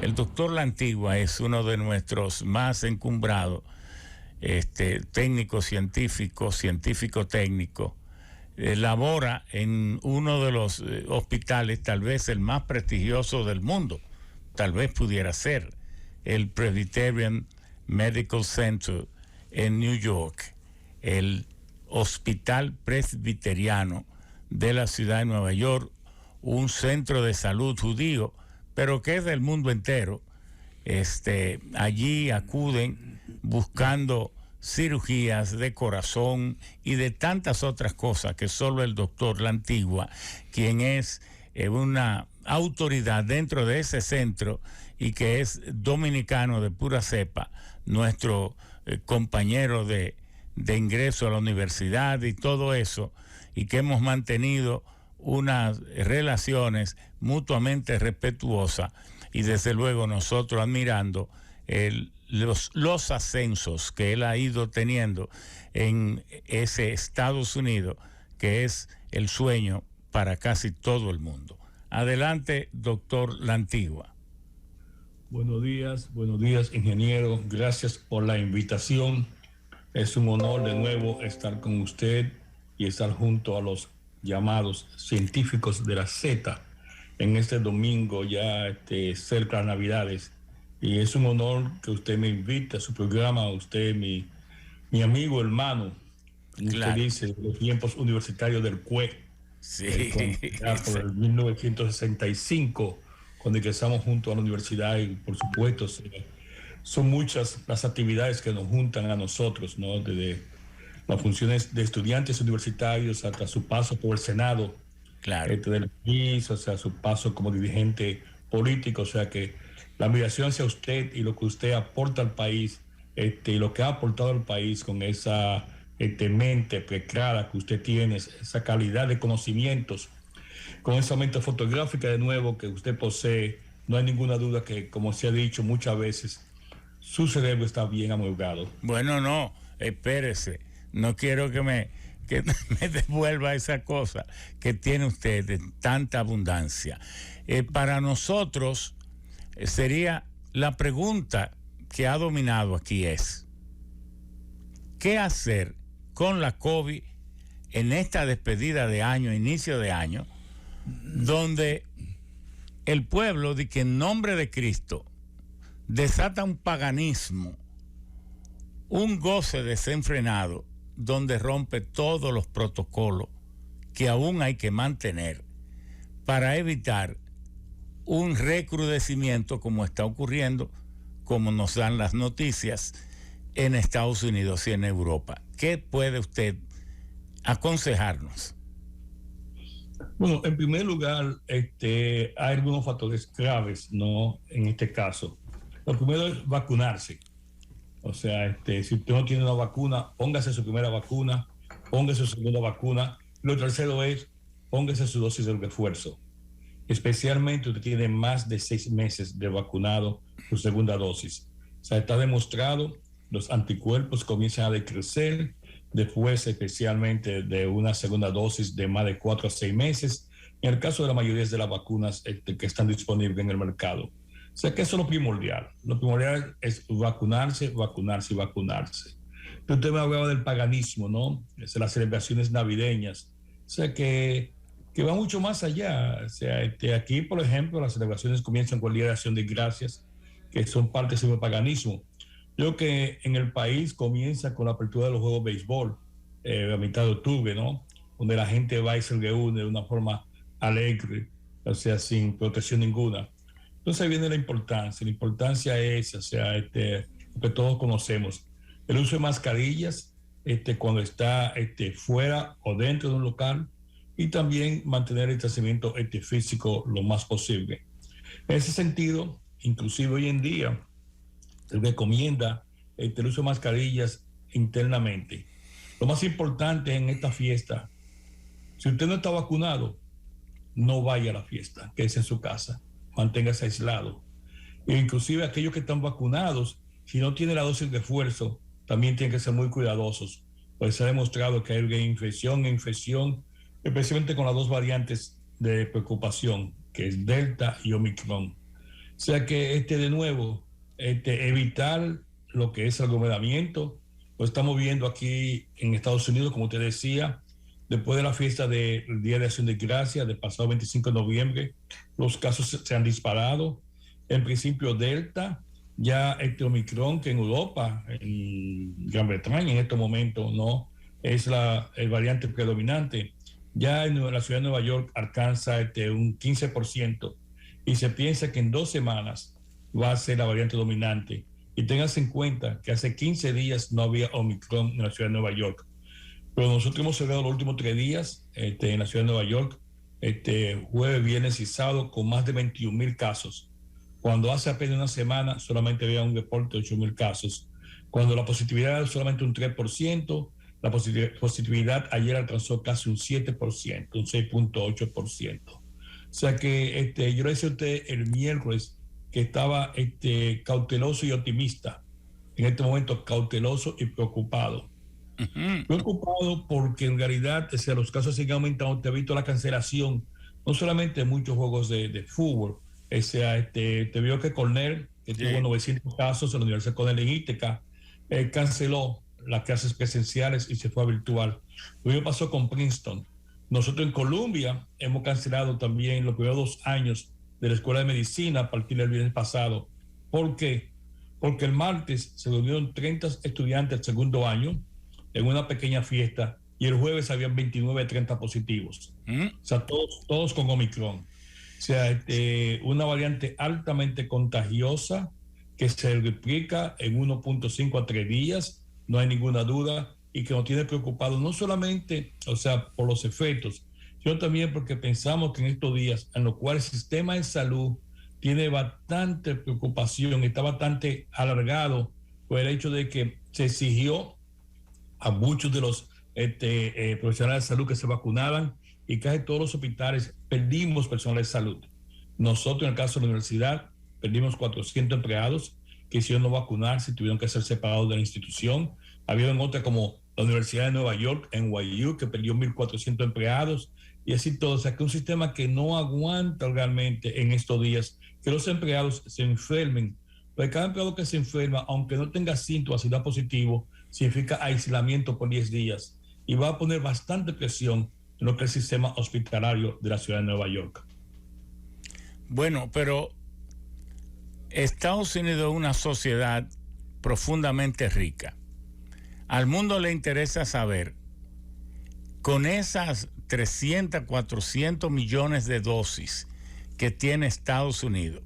El doctor La Antigua es uno de nuestros más encumbrados técnico científico técnico. Labora en uno de los hospitales, tal vez el más prestigioso del mundo, tal vez pudiera ser, el Presbyterian Medical Center en New York, el Hospital Presbiteriano de la ciudad de Nueva York, un centro de salud judío, pero que es del mundo entero. Allí acuden buscando cirugías de corazón y de tantas otras cosas que solo el doctor La Antigua, quien es una autoridad dentro de ese centro y que es dominicano de pura cepa, nuestro compañero de ingreso a la universidad y todo eso, y que hemos mantenido unas relaciones mutuamente respetuosas y desde luego nosotros admirando los ascensos que él ha ido teniendo en ese Estados Unidos, que es el sueño para casi todo el mundo. Adelante, doctor La Antigua. Buenos días, ingeniero. Gracias por la invitación. Es un honor de nuevo estar con usted y estar junto a los llamados científicos de la Z en este domingo ya cerca de Navidades. Y es un honor que usted me invite a su programa, usted, mi amigo, hermano, como claro. Usted dice, los tiempos universitarios del CUE. Sí. Ya por el 1965, cuando ingresamos junto a la universidad, y por supuesto, son muchas las actividades que nos juntan a nosotros, ¿no? Desde las funciones de estudiantes universitarios hasta su paso por el Senado, claro. Del país, o sea, su paso como dirigente político, o sea que la admiración hacia usted y lo que usted aporta al país, y lo que ha aportado al país con esa mente preclara que usted tiene, esa calidad de conocimientos, con esa mente fotográfica de nuevo que usted posee, no hay ninguna duda que, como se ha dicho muchas veces, su cerebro está bien amueblado. Bueno, no, espérese, no quiero que me devuelva esa cosa que tiene usted de tanta abundancia. Para nosotros sería la pregunta que ha dominado aquí es: ¿qué hacer con la COVID en esta despedida de año, inicio de año, donde el pueblo, de que en nombre de Cristo desata un paganismo, un goce desenfrenado, donde rompe todos los protocolos que aún hay que mantener para evitar un recrudecimiento como está ocurriendo, como nos dan las noticias en Estados Unidos y en Europa? ¿Qué puede usted aconsejarnos? Bueno, en primer lugar, hay algunos factores graves, ¿no? En este caso, lo primero es vacunarse. O sea, si usted no tiene una vacuna, póngase su primera vacuna, póngase su segunda vacuna. Lo tercero es, póngase su dosis de refuerzo. Especialmente usted tiene más de 6 meses de vacunado, su segunda dosis. O sea, está demostrado, los anticuerpos comienzan a decrecer después, especialmente de una segunda dosis de más de 4 a 6 meses, en el caso de la mayoría de las vacunas que están disponibles en el mercado. O sea que eso es lo primordial. Lo primordial es vacunarse, vacunarse y vacunarse. Pero usted me hablaba del paganismo, ¿no? Es las celebraciones navideñas. O sea que va mucho más allá. O sea, aquí, por ejemplo, las celebraciones comienzan con el Día de Acción de Gracias, que son parte de ese paganismo. Yo creo que en el país comienza con la apertura de los juegos de béisbol, a mitad de octubre, ¿no? Donde la gente va y se reúne de una forma alegre, o sea, sin protección ninguna. Entonces ahí viene la importancia es, o sea, que todos conocemos, el uso de mascarillas cuando está fuera o dentro de un local, y también mantener el distanciamiento físico lo más posible. En ese sentido, inclusive hoy en día, se recomienda el uso de mascarillas internamente. Lo más importante en esta fiesta, si usted no está vacunado, no vaya a la fiesta, quédese en su casa, manténgase aislado. E inclusive aquellos que están vacunados, si no tienen la dosis de refuerzo, también tienen que ser muy cuidadosos, pues se ha demostrado que hay infección, especialmente con las dos variantes de preocupación, que es Delta y Omicron. O sea que de nuevo, evitar lo que es el aglomeramiento. Lo estamos viendo aquí en Estados Unidos, como te decía, después de la fiesta del Día de Acción de Gracias del pasado 25 de noviembre, los casos se han disparado. En principio Delta, ya Omicron, que en Europa, en Gran Bretaña en estos momentos, no es el variante predominante. Ya en la ciudad de Nueva York alcanza un 15%, y se piensa que en 2 semanas va a ser la variante dominante. Y tengas en cuenta que hace 15 días no había Omicron en la ciudad de Nueva York. Pero nosotros hemos cerrado los últimos 3 días en la ciudad de Nueva York, jueves, viernes y sábado, con más de 21,000 casos. Cuando hace apenas una semana solamente había un reporte de 8,000 casos. Cuando la positividad era solamente un 3%, la positividad ayer alcanzó casi un 7%, un 6.8%. O sea que yo le decía a usted el miércoles que estaba cauteloso y optimista. En este momento cauteloso y preocupado. Preocupado porque en realidad, los casos siguen aumentando. Te he visto la cancelación, no solamente de muchos juegos de fútbol. Te vio que Cornell, que tuvo 900 casos en la Universidad de Cornell en Ítaca, canceló las clases presenciales y se fue a virtual. Lo mismo pasó con Princeton. Nosotros en Columbia hemos cancelado también los primeros 2 años de la Escuela de Medicina a partir del viernes pasado. ¿Por qué? Porque el martes se reunieron 30 estudiantes del segundo año en una pequeña fiesta, y el jueves habían 29 de 30 positivos. O sea, todos con Omicron. O sea, una variante altamente contagiosa que se replica en 1.5 a 3 días, no hay ninguna duda, y que nos tiene preocupados no solamente, por los efectos, sino también porque pensamos que en estos días, en los cuales el sistema de salud tiene bastante preocupación, está bastante alargado por el hecho de que se exigió a muchos de los profesionales de salud que se vacunaran, y casi todos los hospitales perdimos personal de salud. Nosotros, en el caso de la universidad, perdimos 400 empleados que hicieron no vacunarse y tuvieron que ser separados de la institución. Había otra como la Universidad de Nueva York, NYU, que perdió 1,400 empleados, y así todo. O sea, que un sistema que no aguanta realmente en estos días que los empleados se enfermen. Porque cada empleado que se enferma, aunque no tenga síntomas y da positivo, significa aislamiento por 10 días, y va a poner bastante presión en lo que es el sistema hospitalario de la ciudad de Nueva York. Bueno, pero Estados Unidos es una sociedad profundamente rica. Al mundo le interesa saber, con esas 300, 400 millones de dosis que tiene Estados Unidos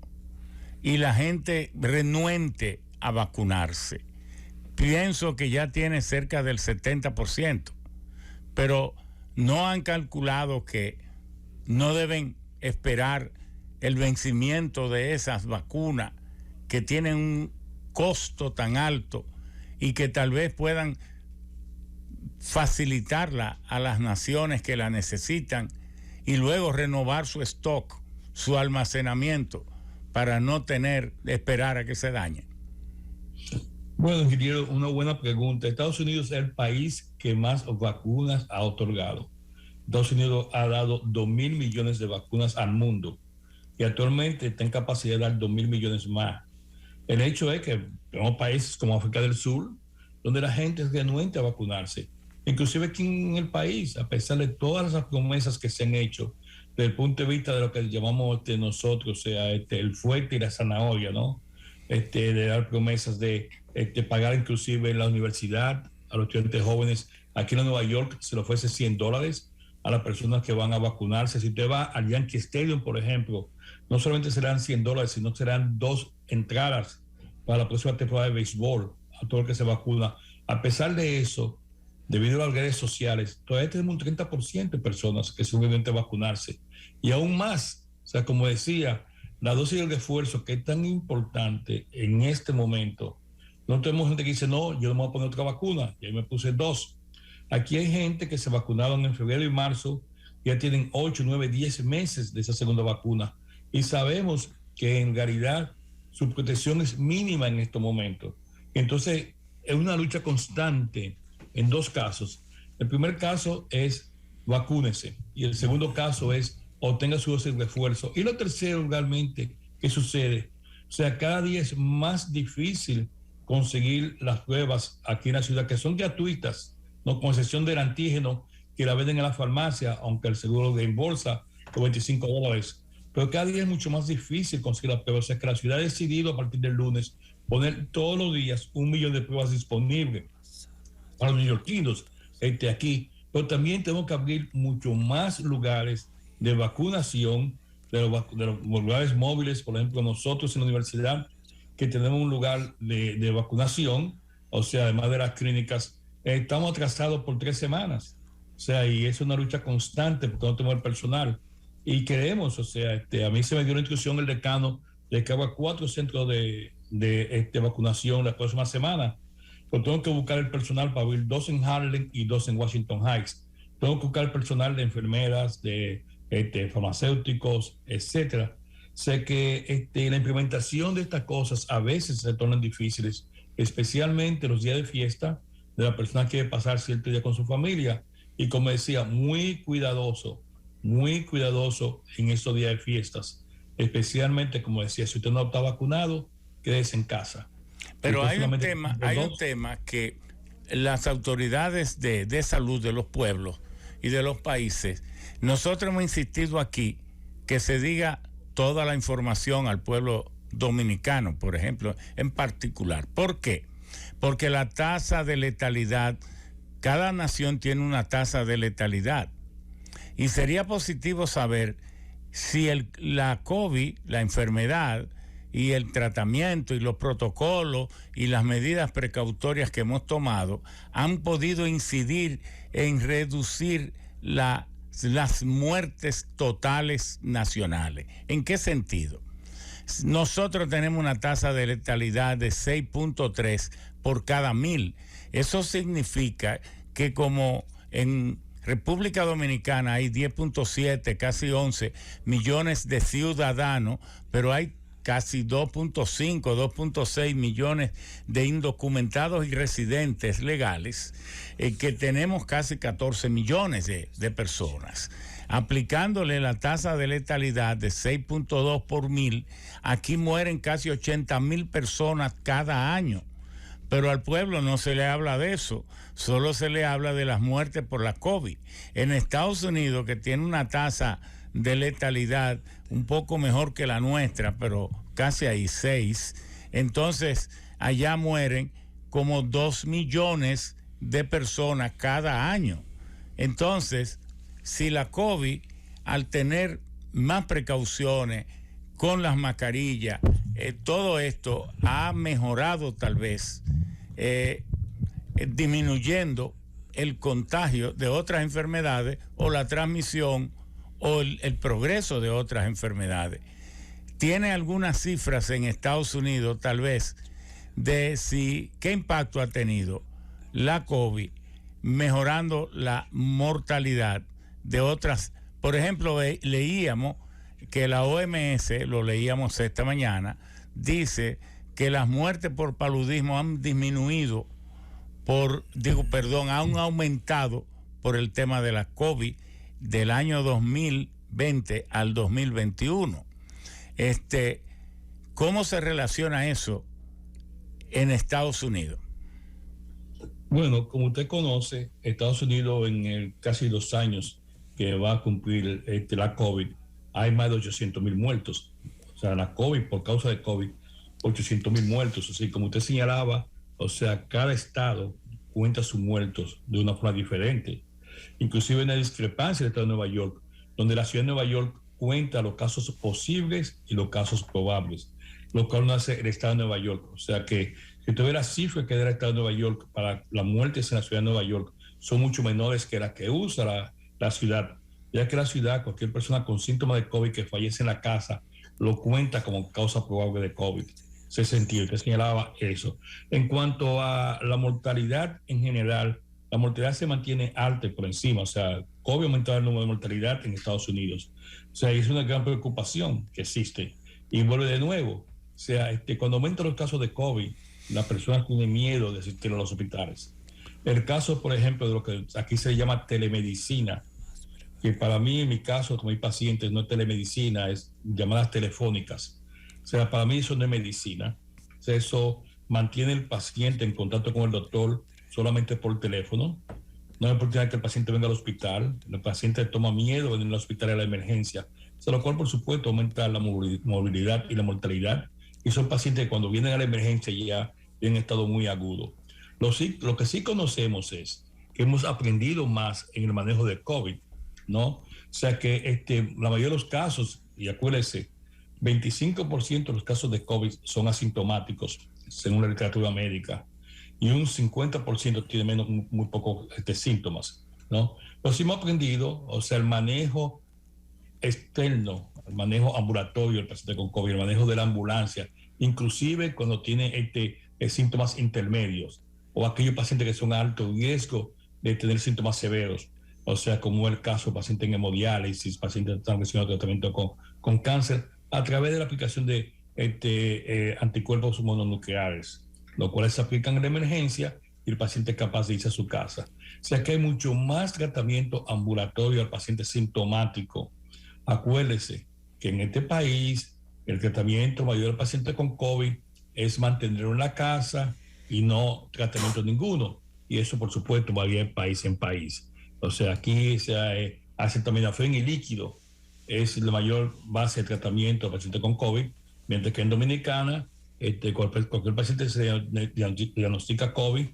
y la gente renuente a vacunarse, pienso que ya tiene cerca del 70%, pero no han calculado que no deben esperar el vencimiento de esas vacunas que tienen un costo tan alto y que tal vez puedan facilitarla a las naciones que la necesitan, y luego renovar su stock, su almacenamiento, para no esperar a que se dañe. Bueno, ingeniero, una buena pregunta. Estados Unidos es el país que más vacunas ha otorgado. Estados Unidos ha dado 2,000 millones de vacunas al mundo, y actualmente está en capacidad de dar 2,000 millones más. El hecho es que tenemos países como África del Sur, donde la gente es renuente a vacunarse. Inclusive aquí en el país, a pesar de todas las promesas que se han hecho, desde el punto de vista de lo que llamamos nosotros, el fuerte y la zanahoria, ¿no? De dar promesas de pagar inclusive en la universidad a los estudiantes jóvenes. Aquí en Nueva York se le ofrece $100 a las personas que van a vacunarse. Si usted va al Yankee Stadium, por ejemplo, no solamente serán $100, sino serán 2 entradas para la próxima temporada de béisbol a todo el que se vacuna. A pesar de eso, debido a las redes sociales, todavía tenemos un 30% de personas que son renuentes a vacunarse. Y aún más, como decía, la dosis del refuerzo, que es tan importante en este momento. No tenemos gente que dice, no, yo no me voy a poner otra vacuna, ya me puse 2. Aquí hay gente que se vacunaron en febrero y marzo, ya tienen 8, 9, 10 meses de esa segunda vacuna, y sabemos que en realidad su protección es mínima en estos momentos. Entonces, es una lucha constante en 2 casos. El primer caso es vacúnese, y el segundo caso es obtenga su dosis de refuerzo. Y lo tercero, realmente, ¿qué sucede? O sea, cada día es más difícil conseguir las pruebas aquí en la ciudad, que son gratuitas, no, con excepción del antígeno que la venden en la farmacia, aunque el seguro reembolsa por $25. Pero cada día es mucho más difícil conseguir las pruebas. O sea, que la ciudad ha decidido a partir del lunes poner todos los días 1 millón de pruebas disponibles para los neoyorquinos aquí. Pero también tenemos que abrir mucho más lugares de vacunación, de los lugares móviles. Por ejemplo, nosotros en la universidad, que tenemos un lugar de vacunación, o sea, además de las clínicas, estamos atrasados por 3 semanas. O sea, y es una lucha constante porque no tenemos el personal. Y queremos, o sea, a mí se me dio la instrucción el decano de que haga 4 centros de vacunación la próxima semana. Pero tengo que buscar el personal para abrir 2 en Harlem y 2 en Washington Heights. Tengo que buscar el personal de enfermeras, de farmacéuticos, etcétera. Sé que la implementación de estas cosas a veces se tornan difíciles, especialmente los días de fiesta de la persona que quiere pasar cierto día con su familia. Y como decía, muy cuidadoso en estos días de fiestas. Especialmente, como decía, si usted no está vacunado, quédese en casa. Pero hay un tema que las autoridades de salud de los pueblos y de los países, nosotros hemos insistido aquí que se diga toda la información al pueblo dominicano, por ejemplo, en particular. ¿Por qué? Porque la tasa de letalidad, cada nación tiene una tasa de letalidad. Y sería positivo saber si la COVID, la enfermedad y el tratamiento y los protocolos y las medidas precautorias que hemos tomado han podido incidir en reducir las muertes totales nacionales. ¿En qué sentido? Nosotros tenemos una tasa de letalidad de 6.3 por cada 1,000. Eso significa que como en República Dominicana hay 10.7, casi 11 millones de ciudadanos, pero hay casi 2.5, 2.6 millones de indocumentados y residentes legales, que tenemos casi 14 millones de personas. Aplicándole la tasa de letalidad de 6.2 por 1,000, aquí mueren casi 80,000 personas cada año. Pero al pueblo no se le habla de eso, solo se le habla de las muertes por la COVID. En Estados Unidos, que tiene una tasa de letalidad un poco mejor que la nuestra, pero casi ahí 6, entonces allá mueren como 2 millones de personas cada año. Entonces, si la COVID, al tener más precauciones con las mascarillas, todo esto ha mejorado tal vez, disminuyendo el contagio de otras enfermedades o la transmisión o el progreso de otras enfermedades. ¿Tiene algunas cifras en Estados Unidos tal vez de qué impacto ha tenido la COVID mejorando la mortalidad de otras? Por ejemplo, leíamos que la OMS, lo leíamos esta mañana, dice que las muertes por paludismo han disminuido han aumentado por el tema de la COVID del año 2020 al 2021. ¿Cómo se relaciona eso en Estados Unidos? Bueno, como usted conoce, Estados Unidos en casi 2 años que va a cumplir la COVID, hay más de 800,000 muertos. O sea, la COVID, por causa de COVID, 800,000 muertos. Así como usted señalaba, o sea, cada estado cuenta sus muertos de una forma diferente. Inclusive hay una discrepancia en el estado de Nueva York, donde la ciudad de Nueva York cuenta los casos posibles y los casos probables, lo cual no hace el estado de Nueva York. O sea que si usted ve las cifras que da el estado de Nueva York para las muertes en la ciudad de Nueva York, son mucho menores que las que usa la ciudad, ya que la ciudad, cualquier persona con síntomas de COVID que fallece en la casa, lo cuenta como causa probable de COVID. Se sentió, usted señalaba eso. En cuanto a la mortalidad en general, la mortalidad se mantiene alta y por encima. O sea, COVID ha aumentado el número de mortalidad en Estados Unidos. O sea, es una gran preocupación que existe. Y vuelve de nuevo. O sea, cuando aumentan los casos de COVID, las personas tienen miedo de asistir a los hospitales. El caso, por ejemplo, de lo que aquí se llama telemedicina, que para mí, en mi caso, como hay pacientes, no es telemedicina, es llamadas telefónicas. O sea, para mí eso no es medicina. O sea, eso mantiene al paciente en contacto con el doctor solamente por teléfono. No hay oportunidad que el paciente venga al hospital. El paciente toma miedo de venir al hospital a la emergencia. O sea, lo cual, por supuesto, aumenta la movilidad y la mortalidad. Y son pacientes que cuando vienen a la emergencia ya en estado muy agudo. Lo que sí conocemos es que hemos aprendido más en el manejo de COVID, ¿no? O sea que la mayoría de los casos, y acuérdense, 25% de los casos de COVID son asintomáticos, según la literatura médica, y un 50% tiene muy pocos síntomas, ¿no? Pero sí hemos aprendido, o sea, el manejo externo, el manejo ambulatorio del paciente con COVID, el manejo de la ambulancia, inclusive cuando tiene síntomas intermedios o aquellos pacientes que son a alto riesgo de tener síntomas severos, o sea, como el caso de pacientes en hemodiálisis, pacientes que están recibiendo tratamiento con cáncer, a través de la aplicación de anticuerpos mononucleares, los cuales se aplican en la emergencia y el paciente es capaz de irse a su casa. O sea que hay mucho más tratamiento ambulatorio al paciente sintomático. Acuérdese que en este país el tratamiento mayor del paciente con COVID es mantenerlo en la casa y no tratamiento ninguno. Y eso, por supuesto, varía de país en país. O sea, aquí se acetaminofén y líquido es la mayor base de tratamiento del paciente con COVID, mientras que en Dominicana cualquier paciente se diagnostica COVID,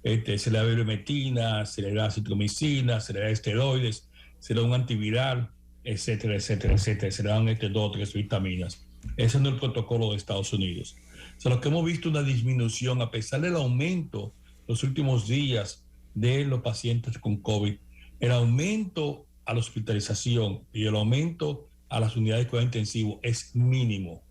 se le da ivermectina, se le da acitromicina, se le da esteroides, se le da un antiviral, etcétera, etcétera, etcétera. Se le dan 2 o 3 vitaminas. Ese no es el protocolo de Estados Unidos. O sea, lo que hemos visto una disminución, a pesar del aumento los últimos días de los pacientes con COVID, el aumento a la hospitalización y el aumento a las unidades de cuidado intensivo es mínimo.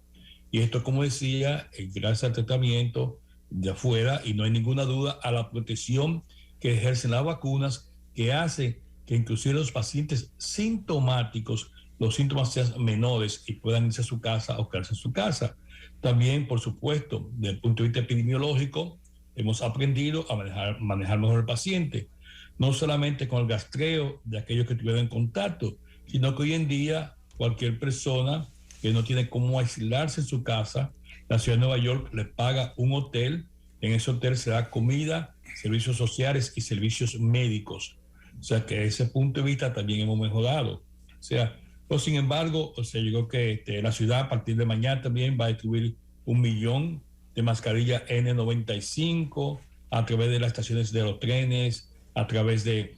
Y esto, como decía, gracias al tratamiento de afuera, y no hay ninguna duda a la protección que ejercen las vacunas, que hace que inclusive los pacientes sintomáticos, los síntomas sean menores y puedan irse a su casa o quedarse en su casa. También, por supuesto, desde el punto de vista epidemiológico, hemos aprendido a manejar mejor al paciente, no solamente con el rastreo de aquellos que tuvieron contacto, sino que hoy en día cualquier persona que no tiene cómo aislarse en su casa, la ciudad de Nueva York le paga un hotel, en ese hotel se da comida, servicios sociales y servicios médicos. O sea que ese punto de vista también hemos mejorado. O sea, pero sin embargo, o sea, yo creo que la ciudad a partir de mañana también va a distribuir 1 millón de mascarillas N95 a través de las estaciones de los trenes, a través de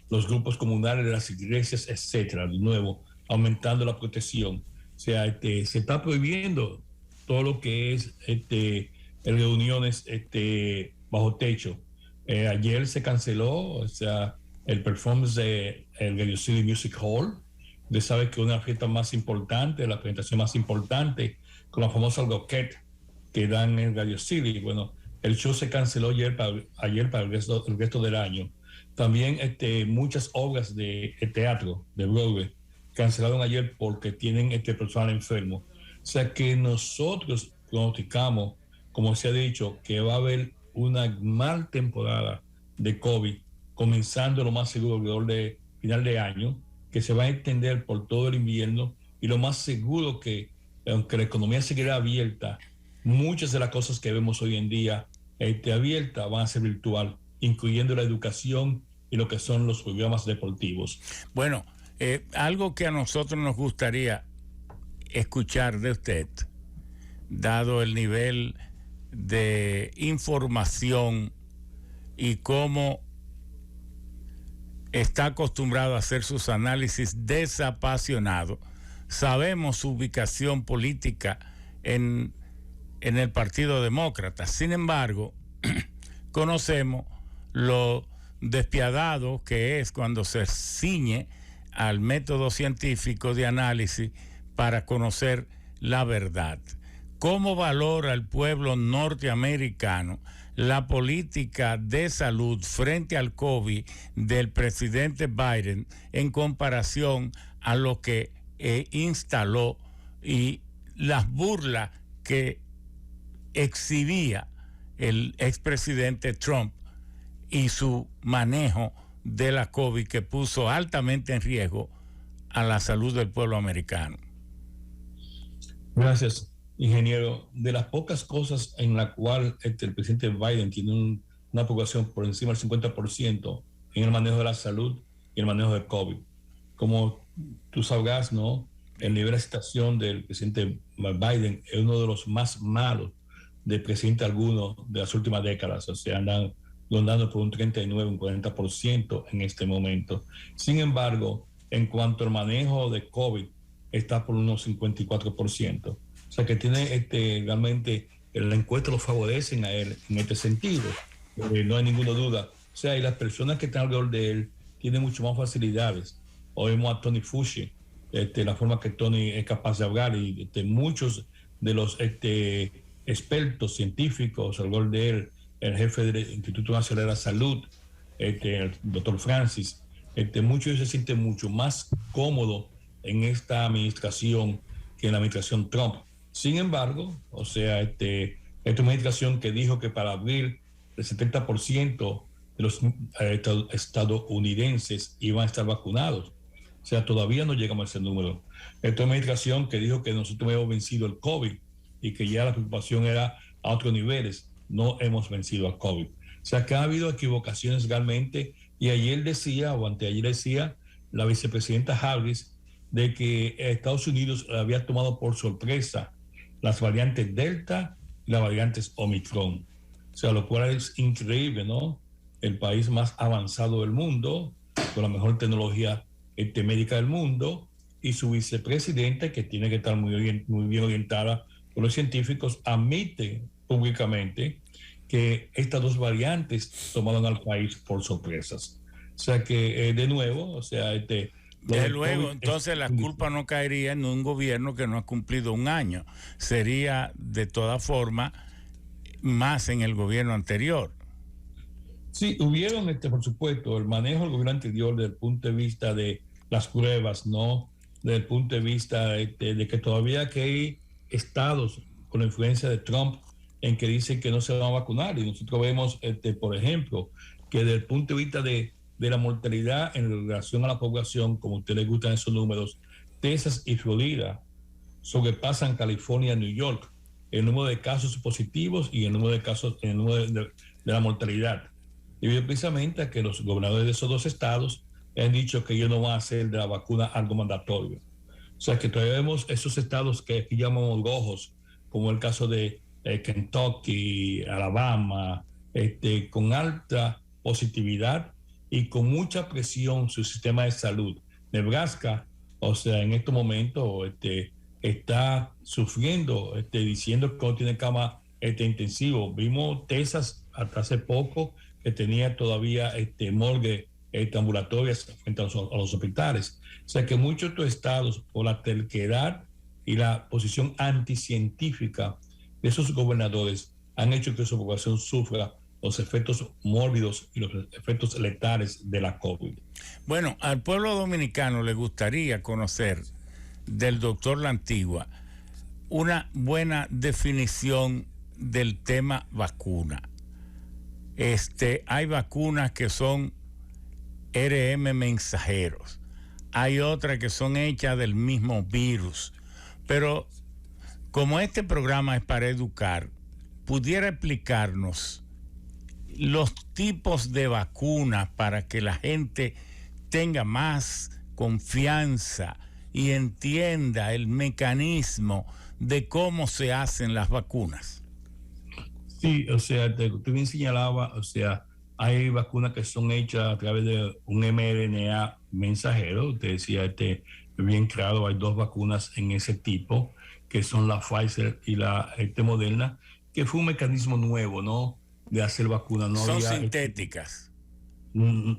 los grupos comunales de las iglesias, etcétera. De nuevo, aumentando la protección. O sea, se está prohibiendo todo lo que es reuniones bajo techo. Ayer se canceló, o sea, el performance del Radio City Music Hall. Usted sabe que una fiesta más importante, la presentación más importante, con la famosa Roquette que dan en Radio City. Bueno, el show se canceló ayer para el resto del año. También muchas obras de teatro de Broadway cancelaron ayer porque tienen personal enfermo. O sea que nosotros pronosticamos, como se ha dicho, que va a haber una mal temporada de COVID, comenzando lo más seguro alrededor de final de año, que se va a extender por todo el invierno, y lo más seguro que, aunque la economía seguirá abierta, muchas de las cosas que vemos hoy en día abiertas van a ser virtual, incluyendo la educación y lo que son los programas deportivos. Bueno, algo que a nosotros nos gustaría escuchar de usted, dado el nivel de información y cómo está acostumbrado a hacer sus análisis desapasionados. Sabemos su ubicación política en el Partido Demócrata. Sin embargo, conocemos lo despiadado que es cuando se ciñe al método científico de análisis para conocer la verdad. ¿Cómo valora el pueblo norteamericano la política de salud frente al COVID del presidente Biden en comparación a lo que instaló y las burlas que exhibía el expresidente Trump y su manejo de la COVID, que puso altamente en riesgo a la salud del pueblo americano? Gracias, ingeniero. De las pocas cosas en la cual el presidente Biden tiene una población por encima del 50% en el manejo de la salud y el manejo del COVID. Como tú sabrás, ¿no? El nivel de aceptación del presidente Biden es uno de los más malos de presidente alguno de las últimas décadas. O sea, andan rondando por un 39, un 40% en este momento. Sin embargo, en cuanto al manejo de COVID, está por unos 54%. O sea que tiene realmente la encuesta lo favorecen a él en este sentido. No hay ninguna duda. O sea, y las personas que están alrededor de él tienen mucho más facilidades. Oímos a Tony Fauci, la forma que Tony es capaz de hablar y muchos de los expertos científicos alrededor de él, el jefe del Instituto Nacional de la Salud, el doctor Francis, muchos se sienten mucho más cómodos en esta administración que en la administración Trump. Sin embargo, o sea, esta administración que dijo que para abril el 70% de los estadounidenses iban a estar vacunados. O sea, todavía no llegamos a ese número. Esta administración que dijo que nosotros habíamos vencido el COVID y que ya la preocupación era a otros niveles. No hemos vencido al COVID. O sea, que ha habido equivocaciones realmente. Y ayer decía, o anteayer decía, la vicepresidenta Harris, de que Estados Unidos había tomado por sorpresa las variantes Delta y las variantes Omicron. O sea, lo cual es increíble, ¿no? El país más avanzado del mundo, con la mejor tecnología médica del mundo, y su vicepresidenta, que tiene que estar muy bien orientada por los científicos, admite públicamente que estas dos variantes tomaron al país por sorpresas. O sea que, de nuevo, o sea, desde luego, entonces la culpa no caería en un gobierno que no ha cumplido un año. Sería, de todas formas, más en el gobierno anterior. Sí, hubieron, por supuesto, el manejo del gobierno anterior desde el punto de vista de las pruebas, ¿no? Desde el punto de vista de que todavía que hay estados con la influencia de Trump en que dicen que no se van a vacunar. Y nosotros vemos, por ejemplo, que desde el punto de vista de la mortalidad en relación a la población, como a usted le gustan esos números, Texas y Florida sobrepasan California y New York, el número de casos positivos y el número de casos, el número de la mortalidad. Debido precisamente a que los gobernadores de esos dos estados han dicho que ellos no van a hacer de la vacuna algo mandatorio. O sea que todavía vemos esos estados que aquí llamamos rojos, como el caso de Kentucky, Alabama, con alta positividad y con mucha presión su sistema de salud. Nebraska, o sea, en este momento está sufriendo, diciendo que no tiene cama intensivo. Vimos Texas hasta hace poco que tenía todavía morgue ambulatorias frente a los hospitales. O sea que muchos de estos estados, por la terquedad y la posición anticientífica de esos gobernadores, han hecho que su población sufra los efectos mórbidos y los efectos letales de la COVID. Bueno, al pueblo dominicano le gustaría conocer del doctor La Antigua una buena definición del tema vacuna. Hay vacunas que son RM mensajeros, hay otras que son hechas del mismo virus, pero como este programa es para educar, pudiera explicarnos los tipos de vacunas para que la gente tenga más confianza y entienda el mecanismo de cómo se hacen las vacunas. Sí, o sea, tú bien señalaba, o sea, hay vacunas que son hechas a través de un mRNA mensajero. Usted decía, bien claro, hay dos vacunas en ese tipo, que son la Pfizer y la Moderna, que fue un mecanismo nuevo, ¿no? De hacer vacunas. No son sintéticas.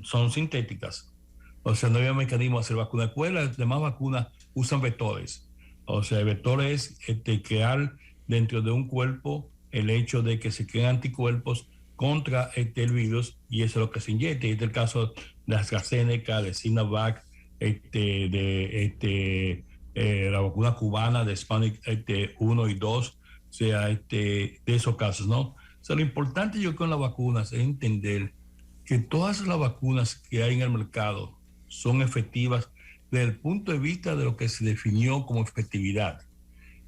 Son sintéticas. O sea, no había mecanismo de hacer vacunas. Después las demás vacunas usan vectores. O sea, vectores crear dentro de un cuerpo el hecho de que se creen anticuerpos contra el virus, y eso es lo que se inyecta. Este es el caso de AstraZeneca, de Sinovac, la vacuna cubana de Sputnik 1 y 2, o sea, de esos casos, ¿no? O sea, lo importante yo con las vacunas es entender que todas las vacunas que hay en el mercado son efectivas desde el punto de vista de lo que se definió como efectividad.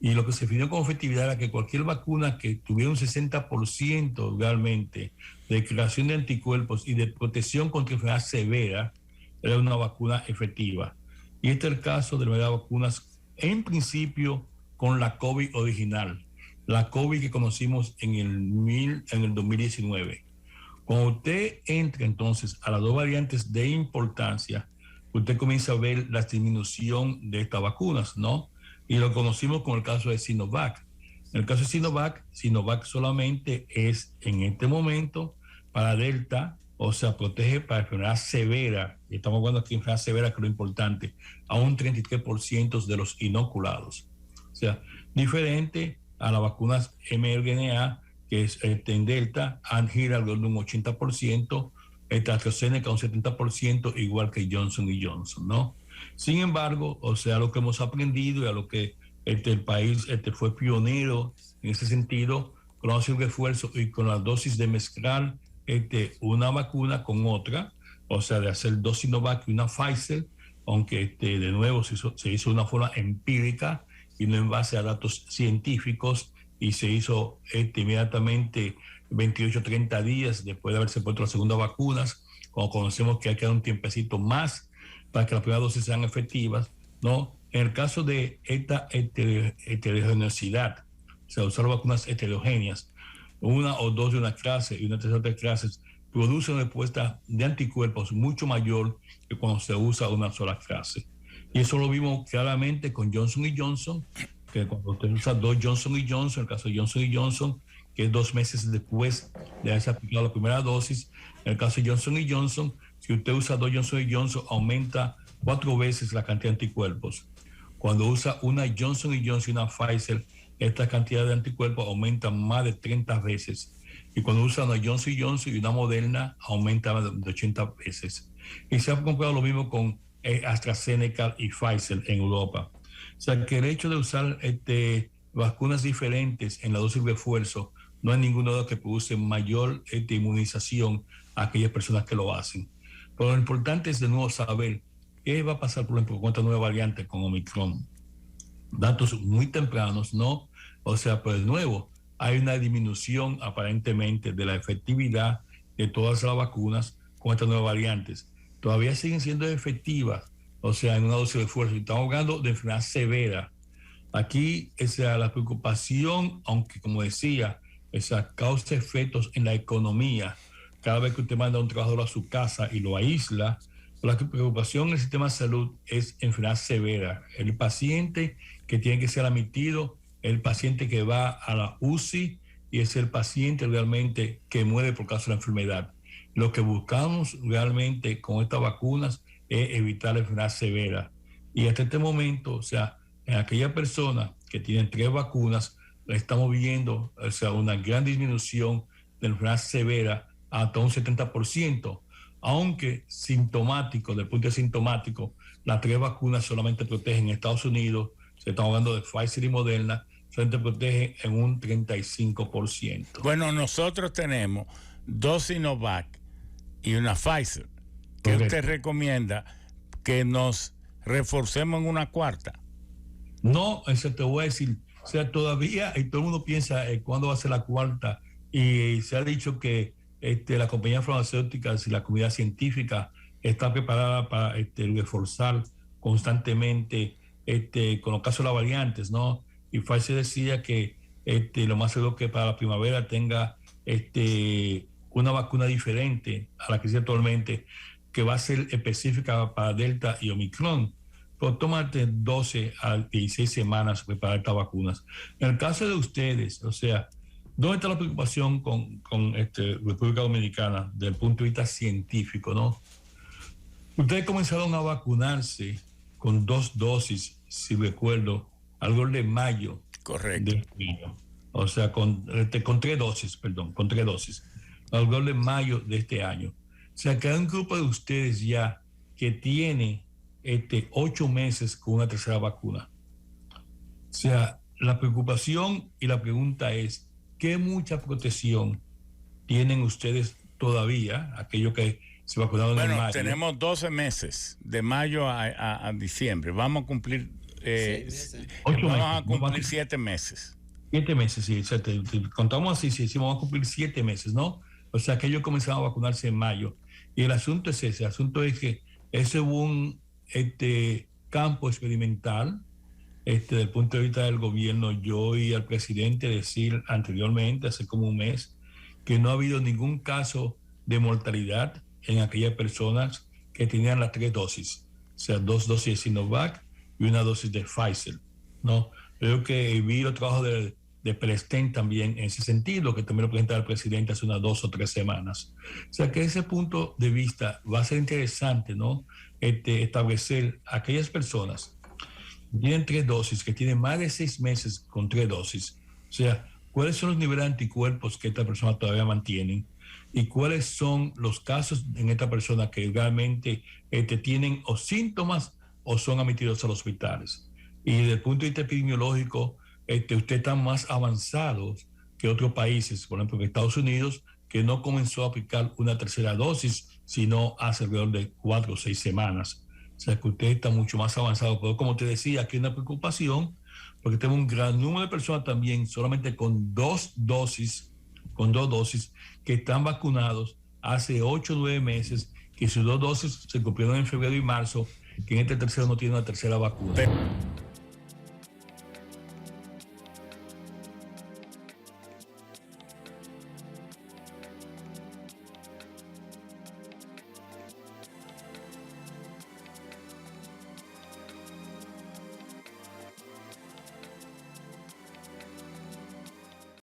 Y lo que se definió como efectividad era que cualquier vacuna que tuviera un 60% realmente de creación de anticuerpos y de protección contra enfermedad severa era una vacuna efectiva. Y este es el caso de las vacunas, en principio, con la COVID original, la COVID que conocimos en el 2019. Cuando usted entra entonces a las dos variantes de importancia, usted comienza a ver la disminución de estas vacunas, ¿no? Y lo conocimos con el caso de Sinovac. En el caso de Sinovac solamente es en este momento para Delta, o sea, protege para enfermedad severa, y estamos hablando aquí de enfermedad severa, que es lo importante, a un 33% de los inoculados. O sea, diferente a las vacunas mRNA, que es en Delta, gira alrededor de un 80%, AstraZeneca un 70%, igual que Johnson & Johnson, ¿no? Sin embargo, o sea, lo que hemos aprendido y a lo que el país fue pionero en ese sentido, con los refuerzos y con la dosis de mezclar una vacuna con otra, o sea, de hacer dos Sinovac y una Pfizer, aunque de nuevo se hizo de una forma empírica y no en base a datos científicos, y se hizo inmediatamente 28 30 días después de haberse puesto las segundas vacunas, cuando conocemos que hay que dar un tiempecito más para que las primeras dosis sean efectivas, ¿no? En el caso de esta heterogeneidad, o sea, usar vacunas heterogéneas, una o dos de una clase y una tercera de clases, produce una respuesta de anticuerpos mucho mayor que cuando se usa una sola clase. Y eso lo vimos claramente con Johnson & Johnson, que cuando usted usa dos Johnson & Johnson, el caso de Johnson & Johnson, que es 2 meses después de haberse aplicado la primera dosis, en el caso de Johnson & Johnson, si usted usa dos Johnson & Johnson, aumenta 4 veces la cantidad de anticuerpos. Cuando usa una Johnson & Johnson y una Pfizer, esta cantidad de anticuerpos aumenta más de 30 veces. Y cuando usa una Johnson & Johnson y una Moderna, aumenta de 80 veces. Y se ha comprobado lo mismo con AstraZeneca y Pfizer en Europa. O sea, que el hecho de usar vacunas diferentes en la dosis de refuerzo no hay ninguno de los que produce mayor inmunización a aquellas personas que lo hacen. Pero lo importante es de nuevo saber qué va a pasar, por ejemplo, con esta nueva variante, con Omicron. Datos muy tempranos, ¿no? O sea, pues de nuevo, hay una disminución aparentemente de la efectividad de todas las vacunas con estas nuevas variantes. Todavía siguen siendo efectivas, o sea, en una dosis de esfuerzo. Estamos hablando de enfermedad severa. Aquí, la preocupación, aunque como decía, causa efectos en la economía. Cada vez que usted manda a un trabajador a su casa y lo aísla, la preocupación en el sistema de salud es enfermedad severa. El paciente que tiene que ser admitido, el paciente que va a la UCI y es el paciente realmente que muere por causa de la enfermedad. Lo que buscamos realmente con estas vacunas es evitar la enfermedad severa. Y hasta este momento, o sea, en aquellas personas que tienen 3 vacunas, estamos viendo, o sea, una gran disminución de la enfermedad severa hasta un 70%, aunque sintomático, desde el punto de vista sintomático, las 3 vacunas solamente protegen en Estados Unidos, se está hablando de Pfizer y Moderna, solamente protegen en un 35%. Bueno, nosotros tenemos 2 Sinovac y una Pfizer. ¿Qué Correcto. usted recomienda que nos reforcemos en una cuarta? No, eso te voy a decir. O sea, todavía, y todo el mundo piensa cuándo va a ser la cuarta, y se ha dicho que la compañía farmacéutica y la comunidad científica está preparada para reforzar constantemente con los casos de las variantes, ¿no? Y Pfizer decía que lo más seguro que para la primavera tenga una vacuna diferente a la que existe actualmente, que va a ser específica para Delta y Omicron. Pero tómate 12 a 16 semanas preparar estas vacunas. En el caso de ustedes, o sea, ¿dónde está la preocupación con República Dominicana desde el punto de vista científico, no? Ustedes comenzaron a vacunarse con 2 dosis, si recuerdo, algo de mayo. Correcto. De año. O sea, con 3 dosis, perdón, con 3 dosis. Algo de mayo de este año. O sea, que hay un grupo de ustedes ya que tiene 8 meses con una tercera vacuna. O sea, la preocupación y la pregunta es, ¿qué mucha protección tienen ustedes todavía, aquellos que se vacunaron en mayo? Tenemos 12 meses, de mayo a diciembre. Vamos a cumplir vamos a cumplir 7 meses. 7 meses, sí. O sea, contamos así, sí, vamos a cumplir 7 meses, ¿no? O sea, que ellos comenzaron a vacunarse en mayo. Y el asunto es ese. El asunto es que ese es un campo experimental. Desde el punto de vista del gobierno, yo oí al presidente decir anteriormente, hace como un mes, que no ha habido ningún caso de mortalidad en aquellas personas que tenían las 3 dosis. O sea, 2 dosis de Sinovac y 1 dosis de Pfizer, ¿no? Creo que vi los trabajos de Pelestén también en ese sentido, que también lo presentaba el presidente hace unas 2 o 3 semanas. O sea, que ese punto de vista va a ser interesante, ¿no? Establecer aquellas personas que tienen 3 dosis, que tienen más de 6 meses con 3 dosis. O sea, ¿cuáles son los niveles de anticuerpos que esta persona todavía mantiene? ¿Y cuáles son los casos en esta persona que realmente tienen o síntomas o son admitidos a los hospitales? Y desde el punto de vista epidemiológico, usted está más avanzado que otros países, por ejemplo, que Estados Unidos, que no comenzó a aplicar una tercera dosis, sino hace alrededor de 4 o 6 semanas. O sea, que usted está mucho más avanzado. Pero como te decía, aquí hay una preocupación, porque tenemos un gran número de personas también, solamente con 2 dosis, que están vacunados hace 8 o 9 meses, que sus 2 dosis se cumplieron en febrero y marzo, que en este tercero no tiene una tercera vacuna.